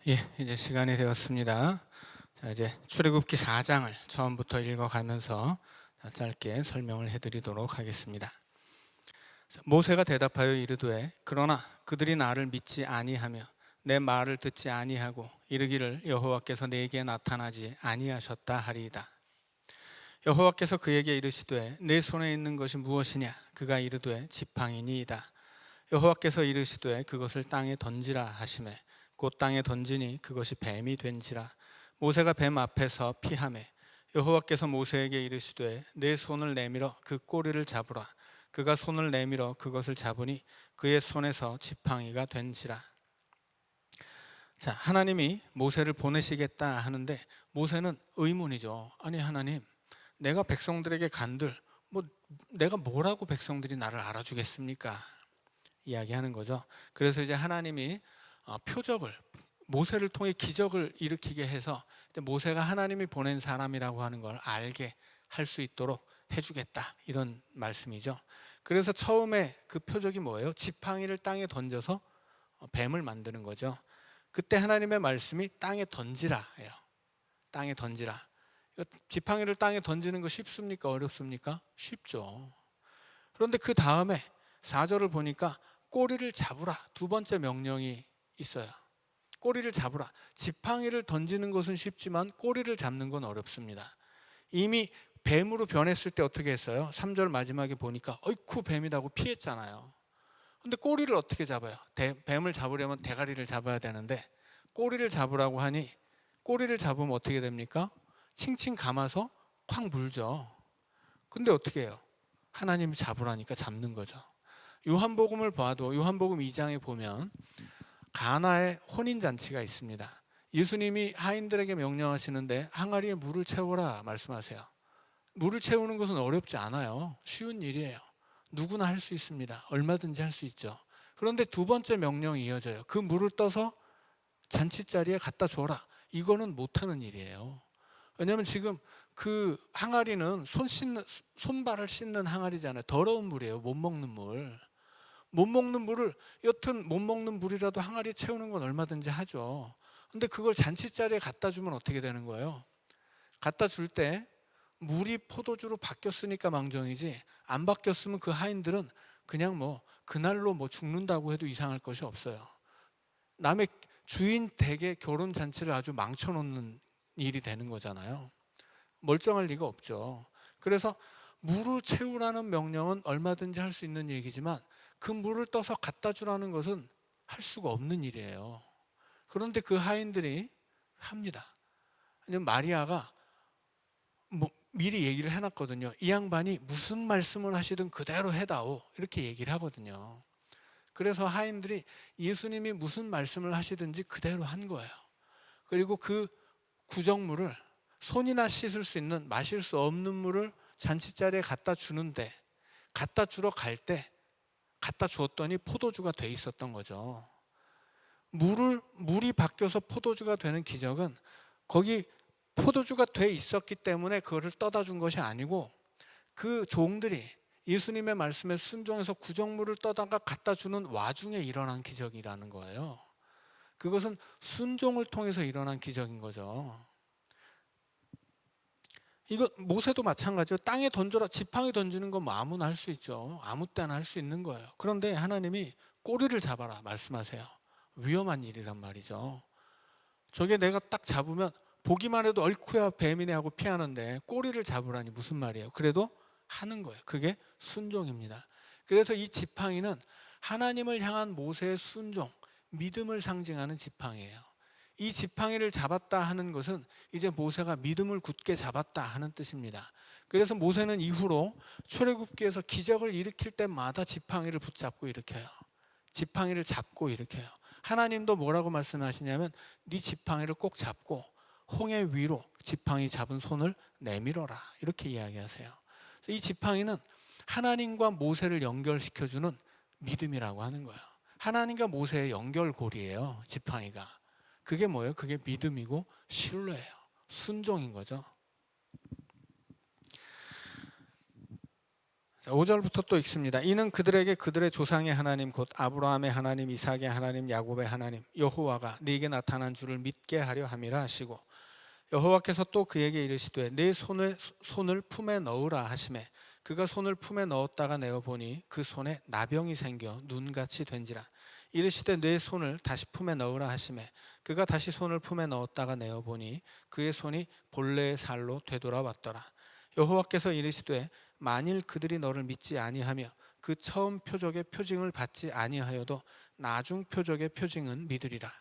예, 이제 시간이 되었습니다. 자, 이제 출애굽기 4장을 처음부터 읽어가면서 짧게 설명을 해드리도록 하겠습니다. 모세가 대답하여 이르되 그러나 그들이 나를 믿지 아니하며 내 말을 듣지 아니하고 이르기를 여호와께서 내게 나타나지 아니하셨다 하리이다. 여호와께서 그에게 이르시되 내 손에 있는 것이 무엇이냐? 그가 이르되 지팡이니이다. 여호와께서 이르시되 그것을 땅에 던지라 하시매 곧 땅에 던지니 그것이 뱀이 된지라. 모세가 뱀 앞에서 피하매 여호와께서 모세에게 이르시되 내 손을 내밀어 그 꼬리를 잡으라. 그가 손을 내밀어 그것을 잡으니 그의 손에서 지팡이가 된지라. 자, 하나님이 모세를 보내시겠다 하는데 모세는 의문이죠. 아니 하나님, 내가 백성들에게 간들 내가 뭐라고 백성들이 나를 알아주겠습니까? 이야기하는 거죠. 그래서 이제 하나님이 표적을, 모세를 통해 기적을 일으키게 해서 모세가 하나님이 보낸 사람이라고 하는 걸 알게 할 수 있도록 해주겠다, 이런 말씀이죠. 그래서 처음에 그 표적이 뭐예요? 지팡이를 땅에 던져서 뱀을 만드는 거죠. 그때 하나님의 말씀이 땅에 던지라예요. 땅에 던지라. 지팡이를 땅에 던지는 거 쉽습니까? 어렵습니까? 쉽죠. 그런데 그 다음에 4절을 보니까 꼬리를 잡으라, 두 번째 명령이 있어요. 꼬리를 잡으라. 지팡이를 던지는 것은 쉽지만 꼬리를 잡는 건 어렵습니다. 이미 뱀으로 변했을 때 어떻게 했어요? 3절 마지막에 보니까 어이쿠 뱀이라고 피했잖아요. 근데 꼬리를 어떻게 잡아요? 뱀을 잡으려면 대가리를 잡아야 되는데 꼬리를 잡으라고 하니 꼬리를 잡으면 어떻게 됩니까? 칭칭 감아서 콱 물죠. 근데 어떻게 해요? 하나님이 잡으라니까 잡는 거죠. 요한복음을 봐도 요한복음 2장에 보면 가나의 혼인잔치가 있습니다. 예수님이 하인들에게 명령하시는데 항아리에 물을 채워라 말씀하세요. 물을 채우는 것은 어렵지 않아요. 쉬운 일이에요. 누구나 할 수 있습니다. 얼마든지 할 수 있죠. 그런데 두 번째 명령이 이어져요. 그 물을 떠서 잔치자리에 갖다 줘라. 이거는 못하는 일이에요. 왜냐하면 지금 그 항아리는 손발을 씻는 항아리잖아요. 더러운 물이에요. 못 먹는 물. 못 먹는 물을, 여튼 못 먹는 물이라도 항아리에 채우는 건 얼마든지 하죠. 근데 그걸 잔치자리에 갖다 주면 어떻게 되는 거예요? 갖다 줄 때 물이 포도주로 바뀌었으니까 망정이지, 안 바뀌었으면 그 하인들은 그냥 그날로 죽는다고 해도 이상할 것이 없어요. 남의 주인 댁의 결혼 잔치를 아주 망쳐놓는 일이 되는 거잖아요. 멀쩡할 리가 없죠. 그래서 물을 채우라는 명령은 얼마든지 할 수 있는 얘기지만 그 물을 떠서 갖다 주라는 것은 할 수가 없는 일이에요. 그런데 그 하인들이 합니다. 마리아가 미리 얘기를 해놨거든요. 이 양반이 무슨 말씀을 하시든 그대로 해다오, 이렇게 얘기를 하거든요. 그래서 하인들이 예수님이 무슨 말씀을 하시든지 그대로 한 거예요. 그리고 그 구정물을, 손이나 씻을 수 있는 마실 수 없는 물을 잔치자리에 갖다 주는데, 갖다 주러 갈 때 갖다 주었더니 포도주가 돼 있었던 거죠. 물이 바뀌어서 포도주가 되는 기적은 거기 포도주가 돼 있었기 때문에 그거를 떠다 준 것이 아니고, 그 종들이 예수님의 말씀에 순종해서 구정물을 떠다가 갖다 주는 와중에 일어난 기적이라는 거예요. 그것은 순종을 통해서 일어난 기적인 거죠. 이거 모세도 마찬가지예요. 땅에 던져라. 지팡이 던지는 건 아무나 할 수 있죠. 아무 때나 할 수 있는 거예요. 그런데 하나님이 꼬리를 잡아라 말씀하세요. 위험한 일이란 말이죠. 저게 내가 딱 잡으면 보기만 해도 얼쿠야 뱀이네 하고 피하는데 꼬리를 잡으라니 무슨 말이에요. 그래도 하는 거예요. 그게 순종입니다. 그래서 이 지팡이는 하나님을 향한 모세의 순종, 믿음을 상징하는 지팡이에요. 이 지팡이를 잡았다 하는 것은 이제 모세가 믿음을 굳게 잡았다 하는 뜻입니다. 그래서 모세는 이후로 출애굽기에서 기적을 일으킬 때마다 지팡이를 붙잡고 일으켜요. 지팡이를 잡고 일으켜요. 하나님도 뭐라고 말씀하시냐면 네 지팡이를 꼭 잡고 홍해 위로 지팡이 잡은 손을 내밀어라, 이렇게 이야기하세요. 이 지팡이는 하나님과 모세를 연결시켜주는 믿음이라고 하는 거예요. 하나님과 모세의 연결고리예요, 지팡이가. 그게 뭐예요? 그게 믿음이고 신뢰예요. 순종인 거죠. 자, 5절부터 또 읽습니다. 이는 그들에게 그들의 조상의 하나님 곧 아브라함의 하나님, 이삭의 하나님, 야곱의 하나님 여호와가 네게 나타난 줄을 믿게 하려 함이라 하시고, 여호와께서 또 그에게 이르시되 내 손을 품에 넣으라 하시매 그가 손을 품에 넣었다가 내어 보니 그 손에 나병이 생겨 눈같이 된지라. 이르시되 내 손을 다시 품에 넣으라 하시매 그가 다시 손을 품에 넣었다가 내어 보니 그의 손이 본래의 살로 되돌아왔더라. 여호와께서 이르시되 만일 그들이 너를 믿지 아니하며 그 처음 표적의 표징을 받지 아니하여도 나중 표적의 표징은 믿으리라.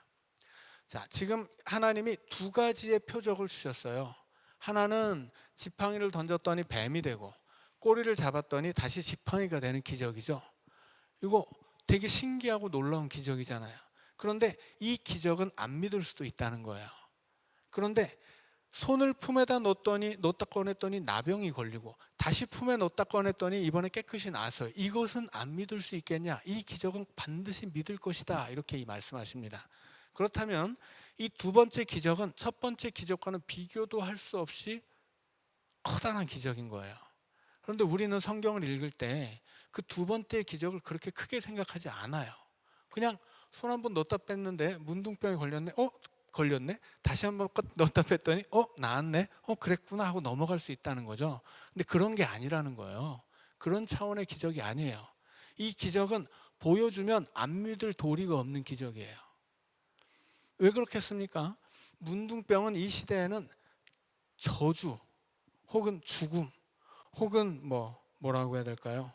자, 지금 하나님이 두 가지의 표적을 주셨어요. 하나는 지팡이를 던졌더니 뱀이 되고 꼬리를 잡았더니 다시 지팡이가 되는 기적이죠. 이거 되게 신기하고 놀라운 기적이잖아요. 그런데 이 기적은 안 믿을 수도 있다는 거예요. 그런데 손을 품에다 넣었다 꺼냈더니 나병이 걸리고 다시 품에 넣었다 꺼냈더니 이번에 깨끗이 나았어요. 이것은 안 믿을 수 있겠냐? 이 기적은 반드시 믿을 것이다. 이렇게 말씀하십니다. 그렇다면 이 두 번째 기적은 첫 번째 기적과는 비교도 할 수 없이 커다란 기적인 거예요. 그런데 우리는 성경을 읽을 때 그 두 번째 기적을 그렇게 크게 생각하지 않아요. 그냥 손 한번 넣었다 뺐는데 문둥병이 걸렸네. 걸렸네. 다시 한번 넣었다 뺐더니 나았네. 그랬구나 하고 넘어갈 수 있다는 거죠. 근데 그런 게 아니라는 거예요. 그런 차원의 기적이 아니에요. 이 기적은 보여주면 안 믿을 도리가 없는 기적이에요. 왜 그렇겠습니까? 문둥병은 이 시대에는 저주 혹은 죽음 혹은 뭐라고 해야 될까요?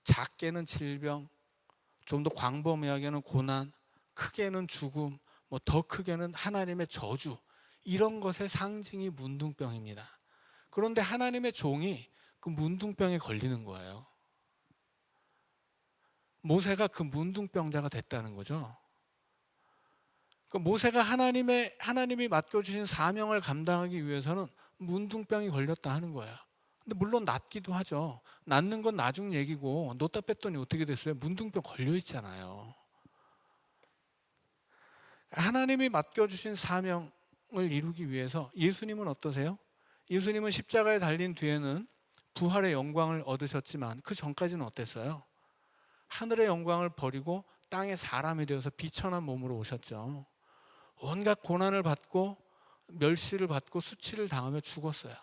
작게는 질병, 좀 더 광범위하게는 고난, 크게는 죽음, 더 크게는 하나님의 저주, 이런 것의 상징이 문둥병입니다. 그런데 하나님의 종이 그 문둥병에 걸리는 거예요. 모세가 그 문둥병자가 됐다는 거죠. 모세가 하나님이 맡겨주신 사명을 감당하기 위해서는 문둥병이 걸렸다 하는 거예요. 근데 물론 낫기도 하죠. 낫는 건 나중 얘기고 놓다 뺐더니 어떻게 됐어요? 문둥병 걸려 있잖아요. 하나님이 맡겨주신 사명을 이루기 위해서 예수님은 어떠세요? 예수님은 십자가에 달린 뒤에는 부활의 영광을 얻으셨지만 그 전까지는 어땠어요? 하늘의 영광을 버리고 땅의 사람이 되어서 비천한 몸으로 오셨죠. 온갖 고난을 받고 멸시를 받고 수치를 당하며 죽었어요.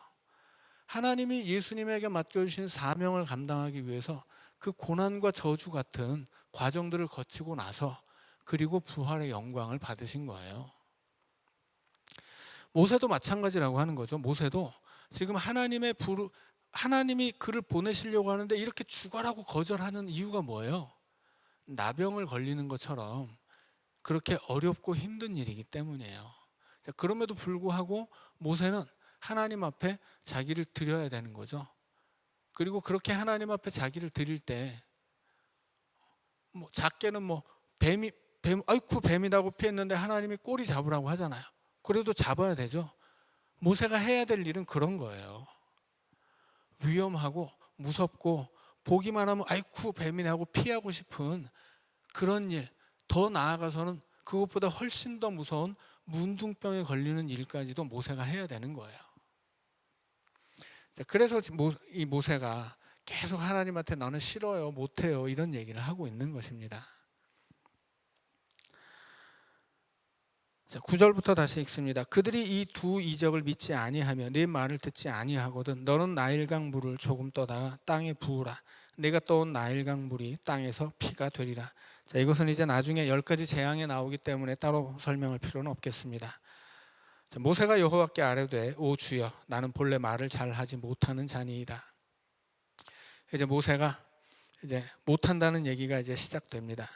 하나님이 예수님에게 맡겨주신 사명을 감당하기 위해서 그 고난과 저주 같은 과정들을 거치고 나서 그리고 부활의 영광을 받으신 거예요. 모세도 마찬가지라고 하는 거죠. 모세도 지금 하나님이 그를 보내시려고 하는데 이렇게 죽어라고 거절하는 이유가 뭐예요? 나병을 걸리는 것처럼 그렇게 어렵고 힘든 일이기 때문이에요. 그럼에도 불구하고 모세는 하나님 앞에 자기를 드려야 되는 거죠. 그리고 그렇게 하나님 앞에 자기를 드릴 때 작게는 뱀이라고 피했는데 하나님이 꼬리 잡으라고 하잖아요. 그래도 잡아야 되죠. 모세가 해야 될 일은 그런 거예요. 위험하고 무섭고 보기만 하면 뱀이네 하고 피하고 싶은 그런 일, 더 나아가서는 그것보다 훨씬 더 무서운 문둥병에 걸리는 일까지도 모세가 해야 되는 거예요. 그래서 이 모세가 계속 하나님한테 나는 싫어요, 못해요 이런 얘기를 하고 있는 것입니다. 9절부터 다시 읽습니다. 그들이 이 두 이적을 믿지 아니하며 내 말을 듣지 아니하거든 너는 나일강 물을 조금 떠다가 땅에 부으라. 내가 떠온 나일강 물이 땅에서 피가 되리라. 이것은 이제 나중에 10가지 재앙에 나오기 때문에 따로 설명할 필요는 없겠습니다. 모세가 여호와께 아뢰되 오 주여 나는 본래 말을 잘하지 못하는 자니이다. 이제 모세가 못한다는 얘기가 이제 시작됩니다.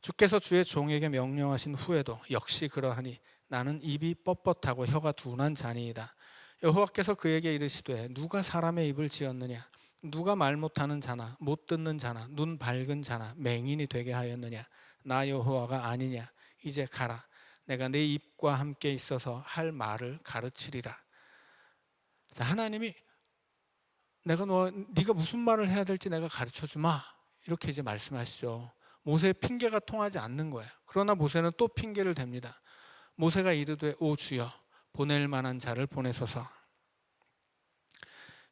주께서 주의 종에게 명령하신 후에도 역시 그러하니 나는 입이 뻣뻣하고 혀가 둔한 자니이다. 여호와께서 그에게 이르시되 누가 사람의 입을 지었느냐? 누가 말 못하는 자나 못 듣는 자나 눈 밝은 자나 맹인이 되게 하였느냐? 나 여호와가 아니냐? 이제 가라. 내가 내 입과 함께 있어서 할 말을 가르치리라. 하나님이 네가 무슨 말을 해야 될지 내가 가르쳐 주마. 이렇게 이제 말씀하시죠. 모세의 핑계가 통하지 않는 거예요. 그러나 모세는 또 핑계를 댑니다. 모세가 이르되 오 주여 보낼 만한 자를 보내소서.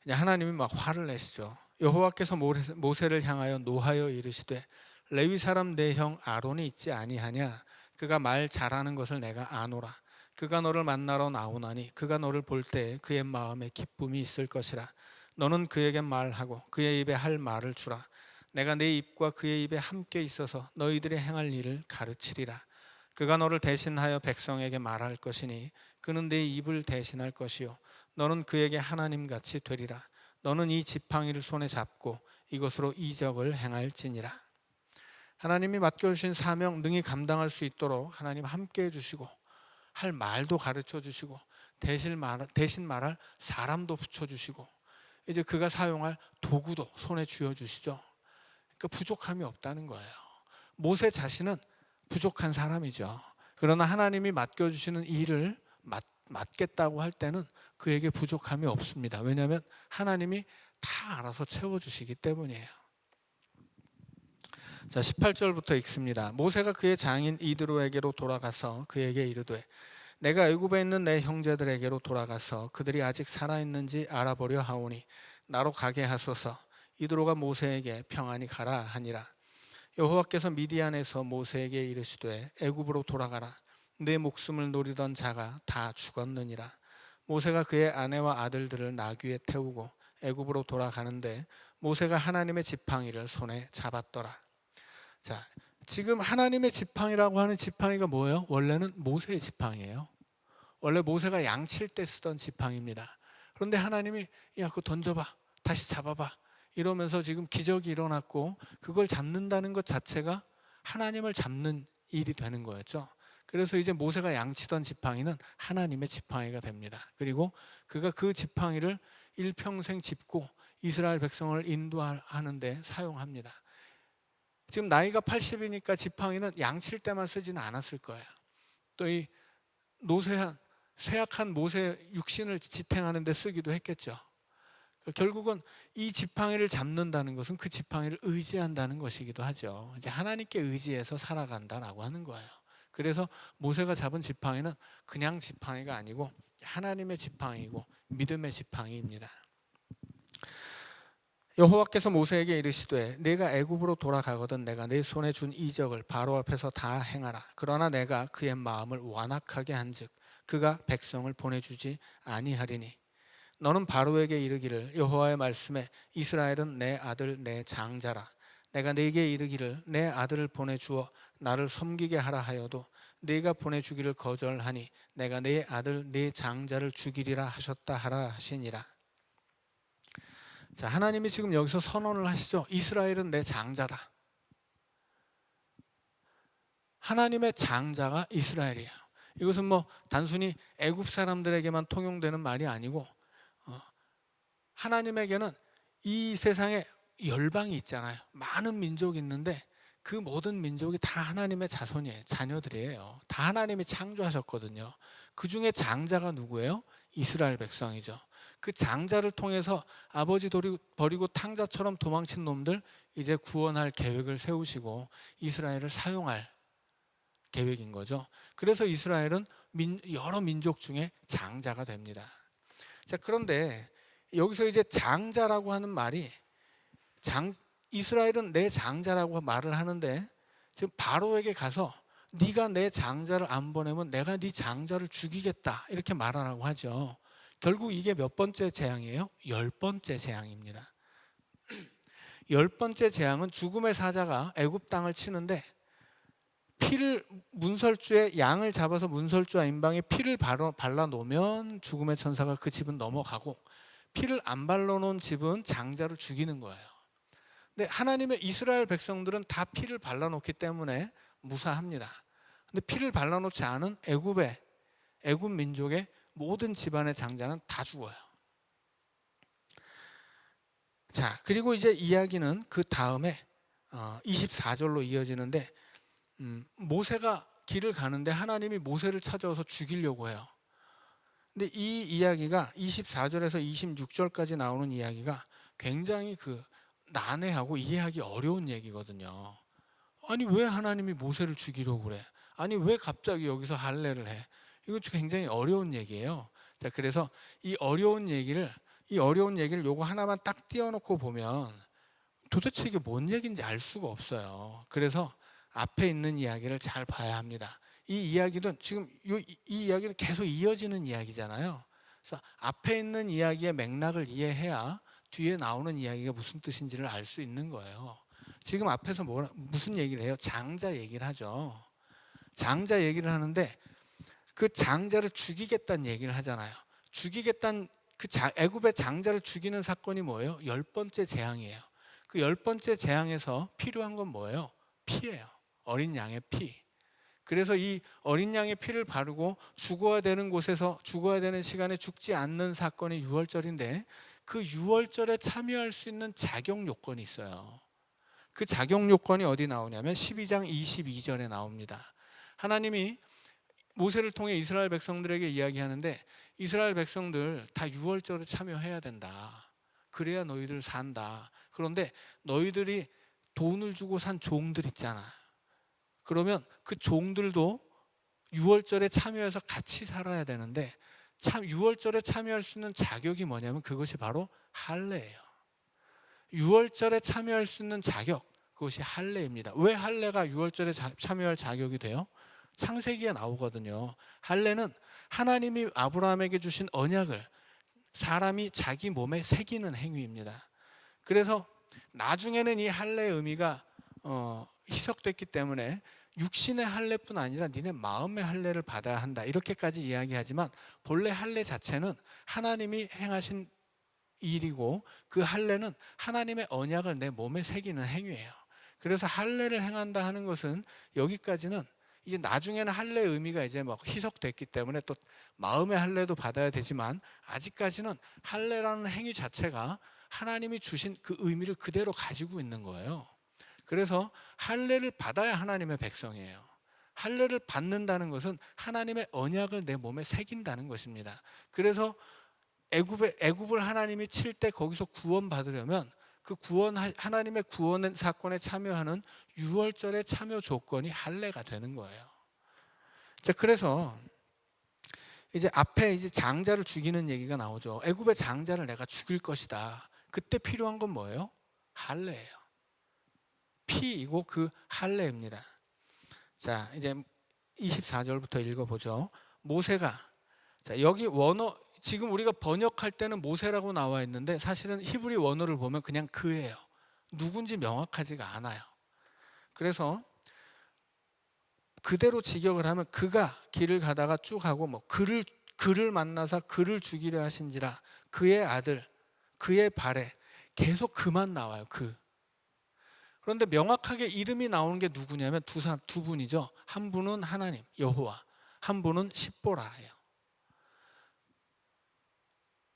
이제 하나님이 막 화를 내시죠. 여호와께서 모세를 향하여 노하여 이르시되 레위 사람 내 형 아론이 있지 아니하냐? 그가 말 잘하는 것을 내가 아노라. 그가 너를 만나러 나오나니 그가 너를 볼 때에 그의 마음에 기쁨이 있을 것이라. 너는 그에게 말하고 그의 입에 할 말을 주라. 내가 내 입과 그의 입에 함께 있어서 너희들이 행할 일을 가르치리라. 그가 너를 대신하여 백성에게 말할 것이니 그는 내 입을 대신할 것이요 너는 그에게 하나님같이 되리라. 너는 이 지팡이를 손에 잡고 이것으로 이적을 행할지니라. 하나님이 맡겨주신 사명 능히 감당할 수 있도록 하나님 함께 해주시고 할 말도 가르쳐 주시고 대신 말할 사람도 붙여주시고 이제 그가 사용할 도구도 손에 쥐어주시죠. 그러니까 부족함이 없다는 거예요. 모세 자신은 부족한 사람이죠. 그러나 하나님이 맡겨주시는 일을 맡겠다고 할 때는 그에게 부족함이 없습니다. 왜냐하면 하나님이 다 알아서 채워주시기 때문이에요. 자, 18절부터 읽습니다. 모세가 그의 장인 이드로에게로 돌아가서 그에게 이르되 내가 애굽에 있는 내 형제들에게로 돌아가서 그들이 아직 살아있는지 알아보려 하오니 나로 가게 하소서. 이드로가 모세에게 평안히 가라 하니라. 여호와께서 미디안에서 모세에게 이르시되 애굽으로 돌아가라. 내 목숨을 노리던 자가 다 죽었느니라. 모세가 그의 아내와 아들들을 나귀에 태우고 애굽으로 돌아가는데 모세가 하나님의 지팡이를 손에 잡았더라. 자, 지금 하나님의 지팡이라고 하는 지팡이가 뭐예요? 원래는 모세의 지팡이에요. 원래 모세가 양칠 때 쓰던 지팡이입니다. 그런데 하나님이 야, 그거 던져봐, 다시 잡아봐 이러면서 지금 기적이 일어났고 그걸 잡는다는 것 자체가 하나님을 잡는 일이 되는 거였죠. 그래서 이제 모세가 양치던 지팡이는 하나님의 지팡이가 됩니다. 그리고 그가 그 지팡이를 일평생 짚고 이스라엘 백성을 인도하는 데 사용합니다. 지금 나이가 80이니까 지팡이는 양칠 때만 쓰지는 않았을 거예요. 또 이 쇠약한 모세 육신을 지탱하는 데 쓰기도 했겠죠. 결국은 이 지팡이를 잡는다는 것은 그 지팡이를 의지한다는 것이기도 하죠. 이제 하나님께 의지해서 살아간다라고 하는 거예요. 그래서 모세가 잡은 지팡이는 그냥 지팡이가 아니고 하나님의 지팡이고 믿음의 지팡이입니다. 여호와께서 모세에게 이르시되 내가 애굽으로 돌아가거든 내가 내 손에 준 이적을 바로 앞에서 다 행하라. 그러나 내가 그의 마음을 완악하게 한즉 그가 백성을 보내주지 아니하리니 너는 바로에게 이르기를 여호와의 말씀에 이스라엘은 내 아들 내 장자라. 내가 네게 이르기를 내 아들을 보내주어 나를 섬기게 하라 하여도 네가 보내주기를 거절하니 내가 네 아들 네 장자를 죽이리라 하셨다 하라 하시니라. 자, 하나님이 지금 여기서 선언을 하시죠. 이스라엘은 내 장자다. 하나님의 장자가 이스라엘이에요. 이것은 뭐 단순히 애굽 사람들에게만 통용되는 말이 아니고 하나님에게는 이 세상에 열방이 있잖아요. 많은 민족이 있는데 그 모든 민족이 다 하나님의 자손이에요. 자녀들이에요. 다 하나님이 창조하셨거든요. 그 중에 장자가 누구예요? 이스라엘 백성이죠. 그 장자를 통해서 아버지 버리고 탕자처럼 도망친 놈들 이제 구원할 계획을 세우시고 이스라엘을 사용할 계획인 거죠. 그래서 이스라엘은 여러 민족 중에 장자가 됩니다. 자, 그런데 여기서 이제 장자라고 하는 말이 이스라엘은 내 장자라고 말을 하는데 지금 바로에게 가서 네가 내 장자를 안 보내면 내가 네 장자를 죽이겠다 이렇게 말하라고 하죠. 결국 이게 몇 번째 재앙이에요? 10번째 재앙입니다. 10번째 재앙은 죽음의 사자가 애굽 땅을 치는데 피를 문설주에 양을 잡아서 문설주와 임방에 피를 발라 놓으면 죽음의 천사가 그 집은 넘어가고 피를 안 발라놓은 집은 장자를 죽이는 거예요. 근데 하나님의 이스라엘 백성들은 다 피를 발라놓기 때문에 무사합니다. 근데 피를 발라놓지 않은 애굽 민족의 모든 집안의 장자는 다 죽어요. 자, 그리고 이제 이야기는 그 다음에 24절로 이어지는데 모세가 길을 가는데 하나님이 모세를 찾아와서 죽이려고 해요. 근데 이 이야기가 24절에서 26절까지 나오는 이야기가 굉장히 난해하고 이해하기 어려운 얘기거든요. 아니 왜 하나님이 모세를 죽이려고 그래? 아니 왜 갑자기 여기서 할례를 해? 이거 굉장히 어려운 얘기예요. 자, 그래서 이 어려운 얘기를 이 어려운 얘기를 요거 하나만 딱 띄워놓고 보면 도대체 이게 뭔 얘기인지 알 수가 없어요. 그래서 앞에 있는 이야기를 잘 봐야 합니다. 이 이야기는 지금 이 이야기는 계속 이어지는 이야기잖아요. 그래서 앞에 있는 이야기의 맥락을 이해해야 뒤에 나오는 이야기가 무슨 뜻인지를 알 수 있는 거예요. 지금 앞에서 무슨 얘기를 해요? 장자 얘기를 하죠. 장자 얘기를 하는데 그 장자를 죽이겠다는 얘기를 하잖아요. 죽이겠다는 애굽의 장자를 죽이는 사건이 뭐예요? 10번째 재앙이에요. 그 10번째 재앙에서 필요한 건 뭐예요? 피예요. 어린 양의 피. 그래서 이 어린 양의 피를 바르고 죽어야 되는 곳에서 죽어야 되는 시간에 죽지 않는 사건이 유월절인데 그 유월절에 참여할 수 있는 자격 요건이 있어요. 그 자격 요건이 어디 나오냐면 12장 22절에 나옵니다. 하나님이 모세를 통해 이스라엘 백성들에게 이야기하는데 이스라엘 백성들 다 유월절에 참여해야 된다. 그래야 너희들 산다. 그런데 너희들이 돈을 주고 산 종들 있잖아. 그러면 그 종들도 유월절에 참여해서 같이 살아야 되는데 참 유월절에 참여할 수 있는 자격이 뭐냐면 그것이 바로 할례예요. 유월절에 참여할 수 있는 자격, 그것이 할례입니다. 왜 할례가 유월절에 참여할 자격이 돼요? 창세기에 나오거든요. 할례는 하나님이 아브라함에게 주신 언약을 사람이 자기 몸에 새기는 행위입니다. 그래서 나중에는 이 할례의 의미가 희석됐기 때문에 육신의 할례뿐 아니라 니네 마음의 할례를 받아야 한다 이렇게까지 이야기하지만 본래 할례 자체는 하나님이 행하신 일이고 그 할례는 하나님의 언약을 내 몸에 새기는 행위예요. 그래서 할례를 행한다 하는 것은 여기까지는 이제 나중에는 할례의 의미가 이제 막 희석됐기 때문에 또 마음의 할례도 받아야 되지만 아직까지는 할례라는 행위 자체가 하나님이 주신 그 의미를 그대로 가지고 있는 거예요. 그래서 할례를 받아야 하나님의 백성이에요. 할례를 받는다는 것은 하나님의 언약을 내 몸에 새긴다는 것입니다. 그래서 애굽을 하나님이 칠 때 거기서 구원받으려면 그 하나님의 구원 사건에 참여하는 유월절의 참여 조건이 할례가 되는 거예요. 자, 그래서 이제 앞에 이제 장자를 죽이는 얘기가 나오죠. 애굽의 장자를 내가 죽일 것이다. 그때 필요한 건 뭐예요? 할례예요. 피이고 그 할례입니다. 자, 이제 24절부터 읽어보죠. 모세가 자, 여기 원어 지금 우리가 번역할 때는 모세라고 나와 있는데 사실은 히브리 원어를 보면 그냥 그예요. 누군지 명확하지가 않아요. 그래서 그대로 직역을 하면 그가 길을 가다가 쭉 하고 뭐 그를 만나서 그를 죽이려 하신지라 그의 아들 그의 발에 계속 그만 나와요. 그런데 명확하게 이름이 나오는 게 누구냐면 두 분이죠. 한 분은 하나님 여호와, 한 분은 십보라예요.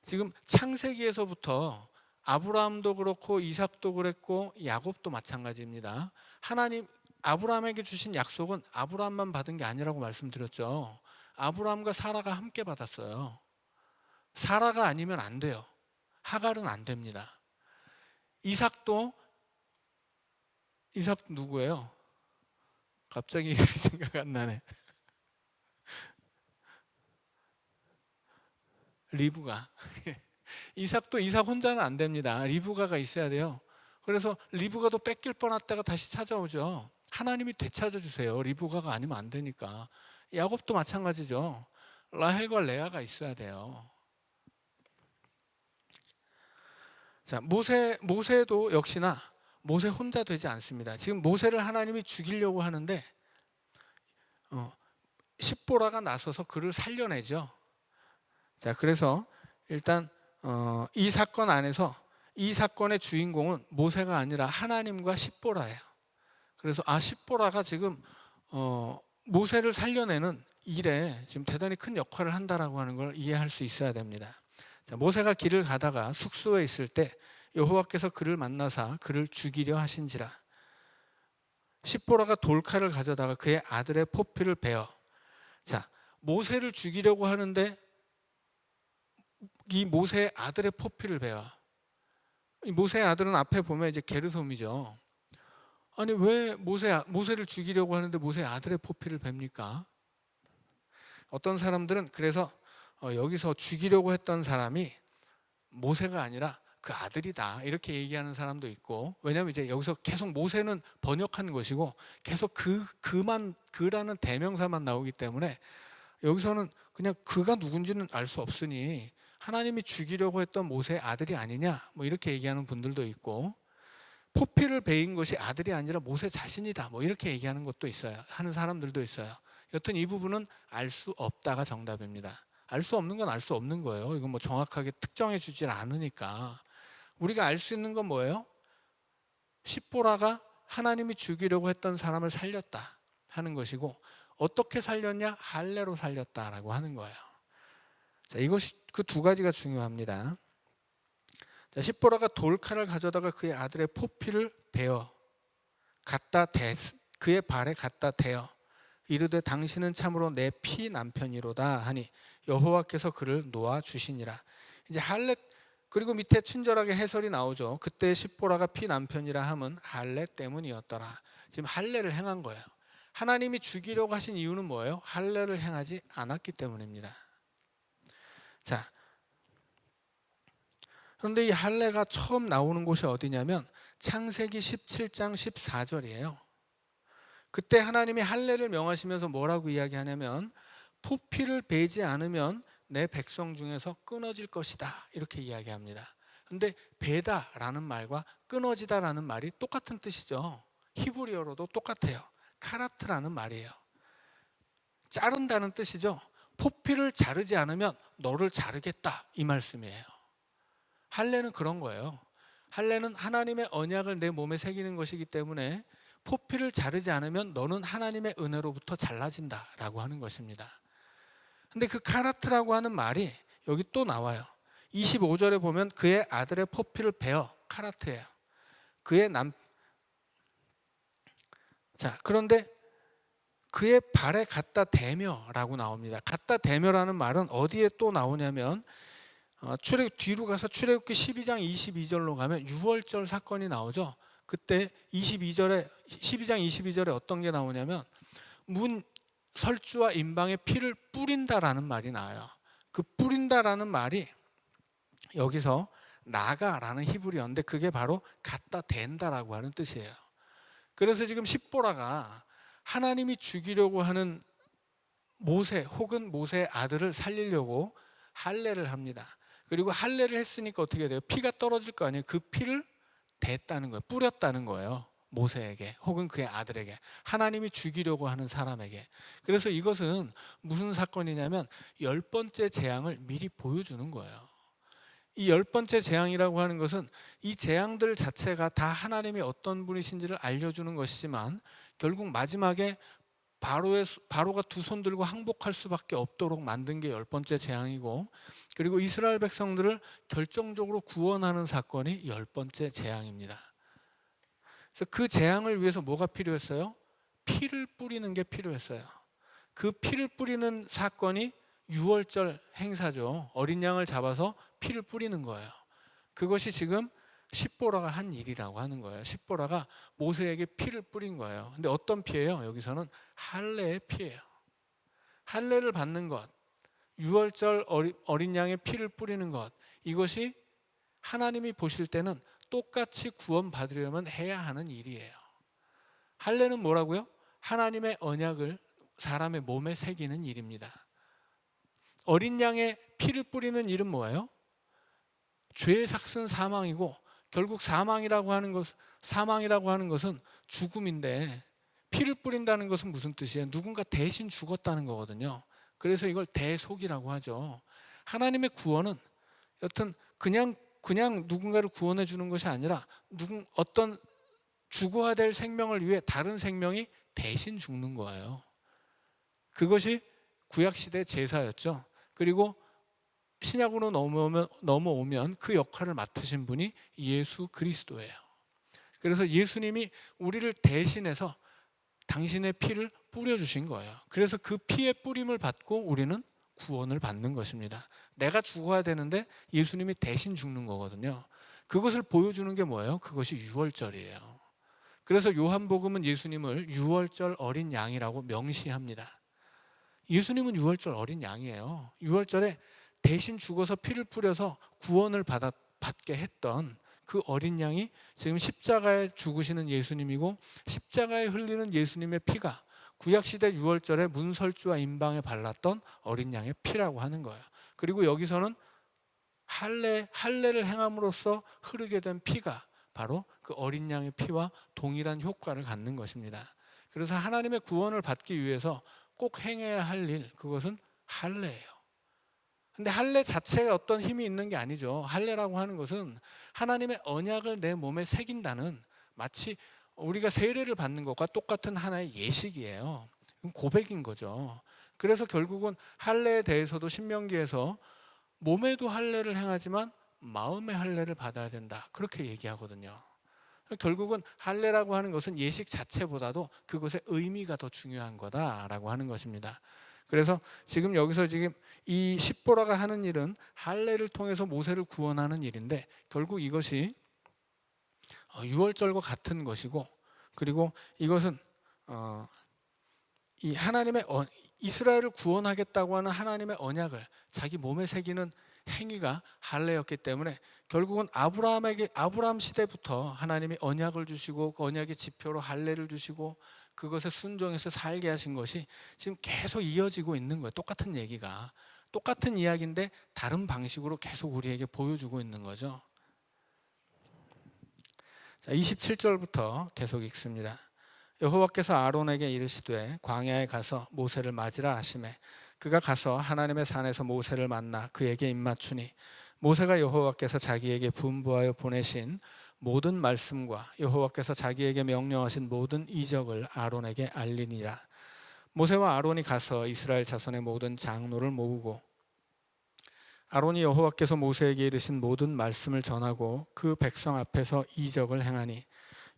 지금 창세기에서부터 아브라함도 그렇고 이삭도 그랬고 야곱도 마찬가지입니다. 하나님 아브라함에게 주신 약속은 아브라함만 받은 게 아니라고 말씀드렸죠. 아브라함과 사라가 함께 받았어요. 사라가 아니면 안 돼요. 하갈은 안 됩니다. 이삭도 누구예요? 갑자기 이름이 생각 안 나네. 리브가. 이삭도 이삭 혼자는 안 됩니다. 리브가가 있어야 돼요. 그래서 리브가도 뺏길 뻔했다가 다시 찾아오죠. 하나님이 되찾아 주세요. 리브가가 아니면 안 되니까. 야곱도 마찬가지죠. 라헬과 레아가 있어야 돼요. 자, 모세도 역시나 모세 혼자 되지 않습니다. 지금 모세를 하나님이 죽이려고 하는데 십보라가 나서서 그를 살려내죠. 자, 그래서 일단 이 사건 안에서 이 사건의 주인공은 모세가 아니라 하나님과 십보라예요. 그래서 십보라가 지금 모세를 살려내는 일에 지금 대단히 큰 역할을 한다라고 하는 걸 이해할 수 있어야 됩니다. 자, 모세가 길을 가다가 숙소에 있을 때 여호와께서 그를 만나사 그를 죽이려 하신지라. 십보라가 돌칼을 가져다가 그의 아들의 포피를 베어. 자, 모세를 죽이려고 하는데 이 모세의 아들의 포피를 베어. 이 모세의 아들은 앞에 보면 이제 게르솜이죠. 아니 왜 모세를 죽이려고 하는데 모세의 아들의 포피를 뱁니까? 어떤 사람들은 그래서 여기서 죽이려고 했던 사람이 모세가 아니라 그 아들이다 이렇게 얘기하는 사람도 있고, 왜냐하면 이제 여기서 계속 모세는 번역한 것이고 계속 그라는 대명사만 나오기 때문에 여기서는 그냥 그가 누군지는 알 수 없으니 하나님이 죽이려고 했던 모세의 아들이 아니냐 뭐 이렇게 얘기하는 분들도 있고, 포피를 베인 것이 아들이 아니라 모세 자신이다 뭐 이렇게 얘기하는 것도 있어요. 하는 사람들도 있어요. 여튼 이 부분은 알 수 없다가 정답입니다. 알 수 없는 건 알 수 없는 거예요. 이건 뭐 정확하게 특정해 주질 않으니까. 우리가 알 수 있는 건 뭐예요? 십보라가 하나님이 죽이려고 했던 사람을 살렸다 하는 것이고, 어떻게 살렸냐? 할례로 살렸다라고 하는 거예요. 자, 이것이 그 두 가지가 중요합니다. 자, 십보라가 돌칼을 가져다가 그의 아들의 포피를 베어 그의 발에 갖다 대어 이르되 당신은 참으로 내 피 남편이로다 하니 여호와께서 그를 놓아 주시니라. 이제 할례, 그리고 밑에 친절하게 해설이 나오죠. 그때 십보라가 피 남편이라 함은 할례 때문이었더라. 지금 할례를 행한 거예요. 하나님이 죽이려고 하신 이유는 뭐예요? 할례를 행하지 않았기 때문입니다. 자, 그런데 이 할례가 처음 나오는 곳이 어디냐면 창세기 17장 14절이에요. 그때 하나님이 할례를 명하시면서 뭐라고 이야기하냐면 포피를 베지 않으면 내 백성 중에서 끊어질 것이다 이렇게 이야기합니다. 그런데 베다라는 말과 끊어지다라는 말이 똑같은 뜻이죠. 히브리어로도 똑같아요. 카라트라는 말이에요. 자른다는 뜻이죠. 포피를 자르지 않으면 너를 자르겠다 이 말씀이에요. 할례는 그런 거예요. 할례는 하나님의 언약을 내 몸에 새기는 것이기 때문에 포피를 자르지 않으면 너는 하나님의 은혜로부터 잘라진다라고 하는 것입니다. 근데 그 카라트라고 하는 말이 여기 또 나와요. 25절에 보면 그의 아들의 포피를 베어, 카라트예요. 자, 그런데 그의 발에 갖다 대며라고 나옵니다. 갖다 대며라는 말은 어디에 또 나오냐면 뒤로 가서 출애굽기 12장 22절로 가면 유월절 사건이 나오죠. 그때 12장 22절에 어떤 게 나오냐면 문 설주와 임방에 피를 뿌린다라는 말이 나와요. 그 뿌린다라는 말이 여기서 나가라는 히브리어인데 그게 바로 갖다 댄다라고 하는 뜻이에요. 그래서 지금 십보라가 하나님이 죽이려고 하는 모세 혹은 모세의 아들을 살리려고 할례를 합니다. 그리고 할례를 했으니까 어떻게 돼요? 피가 떨어질 거 아니에요. 그 피를 댔다는 거예요. 뿌렸다는 거예요. 모세에게 혹은 그의 아들에게, 하나님이 죽이려고 하는 사람에게. 그래서 이것은 무슨 사건이냐면 10번째 재앙을 미리 보여주는 거예요. 이 10번째 재앙이라고 하는 것은 이 재앙들 자체가 다 하나님이 어떤 분이신지를 알려주는 것이지만 결국 마지막에 바로가 두 손 들고 항복할 수밖에 없도록 만든 게 10번째 재앙이고, 그리고 이스라엘 백성들을 결정적으로 구원하는 사건이 10번째 재앙입니다. 그래서 그 재앙을 위해서 뭐가 필요했어요? 피를 뿌리는 게 필요했어요. 그 피를 뿌리는 사건이 유월절 행사죠. 어린 양을 잡아서 피를 뿌리는 거예요. 그것이 지금 십보라가 한 일이라고 하는 거예요. 십보라가 모세에게 피를 뿌린 거예요. 근데 어떤 피예요? 여기서는 할례의 피예요. 할례를 받는 것, 유월절 어린 양의 피를 뿌리는 것, 이것이 하나님이 보실 때는 똑같이 구원받으려면 해야 하는 일이에요. 할례는 뭐라고요? 하나님의 언약을 사람의 몸에 새기는 일입니다. 어린 양의 피를 뿌리는 일은 뭐예요? 죄의 삭은 사망이고, 결국 사망이라고 하는 것은 죽음인데 피를 뿌린다는 것은 무슨 뜻이에요? 누군가 대신 죽었다는 거거든요. 그래서 이걸 대속이라고 하죠. 하나님의 구원은 여튼 그냥 누군가를 구원해 주는 것이 아니라 어떤 죽어야 될 생명을 위해 다른 생명이 대신 죽는 거예요. 그것이 구약시대 제사였죠. 그리고 신약으로 넘어오면 그 역할을 맡으신 분이 예수 그리스도예요. 그래서 예수님이 우리를 대신해서 당신의 피를 뿌려주신 거예요. 그래서 그 피의 뿌림을 받고 우리는 구원을 받는 것입니다. 내가 죽어야 되는데 예수님이 대신 죽는 거거든요. 그것을 보여주는 게 뭐예요? 그것이 유월절이에요. 그래서 요한복음은 예수님을 유월절 어린 양이라고 명시합니다. 예수님은 유월절 어린 양이에요. 유월절에 대신 죽어서 피를 뿌려서 구원을 받게 했던 그 어린 양이 지금 십자가에 죽으시는 예수님이고, 십자가에 흘리는 예수님의 피가 구약시대 유월절에 문설주와 임방에 발랐던 어린 양의 피라고 하는 거예요. 그리고 여기서는 할례를 행함으로써 흐르게 된 피가 바로 그 어린 양의 피와 동일한 효과를 갖는 것입니다. 그래서 하나님의 구원을 받기 위해서 꼭 행해야 할 일, 그것은 할례예요. 근데 할례 자체에 어떤 힘이 있는 게 아니죠. 할례라고 하는 것은 하나님의 언약을 내 몸에 새긴다는, 마치 우리가 세례를 받는 것과 똑같은 하나의 예식이에요. 고백인 거죠. 그래서 결국은 할례에 대해서도 신명기에서 몸에도 할례를 행하지만 마음의 할례를 받아야 된다, 그렇게 얘기하거든요. 결국은 할례라고 하는 것은 예식 자체보다도 그것의 의미가 더 중요한 거다라고 하는 것입니다. 그래서 지금 여기서 이 십보라가 하는 일은 할례를 통해서 모세를 구원하는 일인데, 결국 이것이 유월절과 같은 것이고, 그리고 이것은 이 하나님의 이스라엘을 구원하겠다고 하는 하나님의 언약을 자기 몸에 새기는 행위가 할례였기 때문에, 결국은 아브라함 시대부터 하나님이 언약을 주시고 그 언약의 지표로 할례를 주시고 그것에 순종해서 살게 하신 것이 지금 계속 이어지고 있는 거예요. 똑같은 얘기가, 똑같은 이야기인데 다른 방식으로 계속 우리에게 보여주고 있는 거죠. 자, 27절부터 계속 읽습니다. 여호와께서 아론에게 이르시되 광야에 가서 모세를 맞으라 하시매 그가 가서 하나님의 산에서 모세를 만나 그에게 입맞추니 모세가 여호와께서 자기에게 분부하여 보내신 모든 말씀과 여호와께서 자기에게 명령하신 모든 이적을 아론에게 알리니라. 모세와 아론이 가서 이스라엘 자손의 모든 장로를 모으고 아론이 여호와께서 모세에게 이르신 모든 말씀을 전하고 그 백성 앞에서 이적을 행하니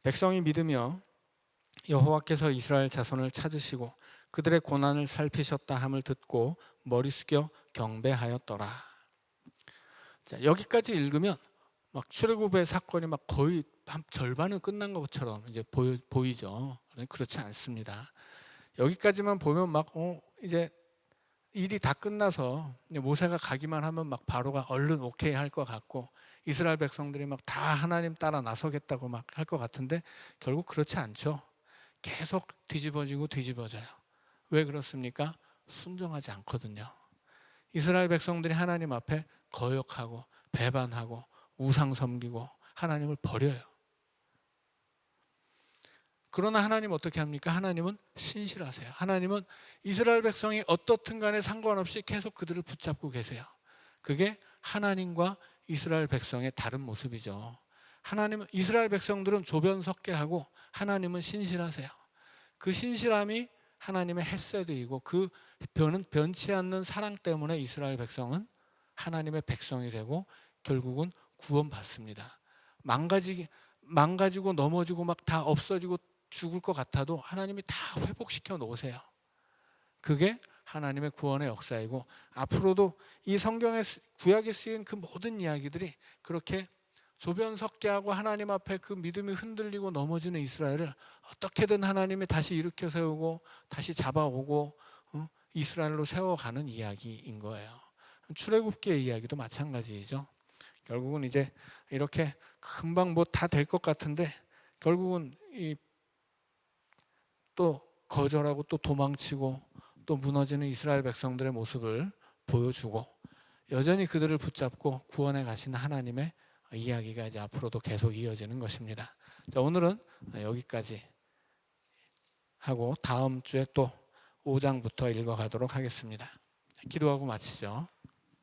백성이 믿으며 여호와께서 이스라엘 자손을 찾으시고 그들의 고난을 살피셨다 함을 듣고 머리 숙여 경배하였더라. 자, 여기까지 읽으면 막 출애굽의 사건이 막 거의 한 절반은 끝난 것처럼 이제 보이죠. 그렇지 않습니다. 여기까지만 보면 막 이제 일이 다 끝나서 모세가 가기만 하면 막 바로가 얼른 오케이 할 것 같고 이스라엘 백성들이 막 다 하나님 따라 나서겠다고 막 할 것 같은데, 결국 그렇지 않죠. 계속 뒤집어져요. 왜 그렇습니까? 순종하지 않거든요. 이스라엘 백성들이 하나님 앞에 거역하고 배반하고 우상 섬기고 하나님을 버려요. 그러나 하나님 어떻게 합니까? 하나님은 신실하세요. 하나님은 이스라엘 백성이 어떻든 간에 상관없이 계속 그들을 붙잡고 계세요. 그게 하나님과 이스라엘 백성의 다른 모습이죠. 하나님은, 이스라엘 백성들은 조변석게 하고 하나님은 신실하세요. 그 신실함이 하나님의 헤세드이고 그 변치 않는 사랑 때문에 이스라엘 백성은 하나님의 백성이 되고 결국은 구원받습니다. 망가지고 넘어지고 막 다 없어지고 죽을 것 같아도 하나님이 다 회복시켜 놓으세요. 그게 하나님의 구원의 역사이고, 앞으로도 이 성경의 구약에 쓰인 그 모든 이야기들이 그렇게 조변석게 하고 하나님 앞에 그 믿음이 흔들리고 넘어지는 이스라엘을 어떻게든 하나님이 다시 일으켜 세우고 다시 잡아오고 이스라엘로 세워가는 이야기인 거예요. 출애굽기의 이야기도 마찬가지죠. 결국은 이제 이렇게 금방 뭐 다 될 것 같은데 결국은 또 거절하고 또 도망치고 또 무너지는 이스라엘 백성들의 모습을 보여주고 여전히 그들을 붙잡고 구원해 가시는 하나님의 이야기가 이제 앞으로도 계속 이어지는 것입니다. 자, 오늘은 여기까지 하고 다음 주에 또 5장부터 읽어가도록 하겠습니다. 기도하고 마치죠.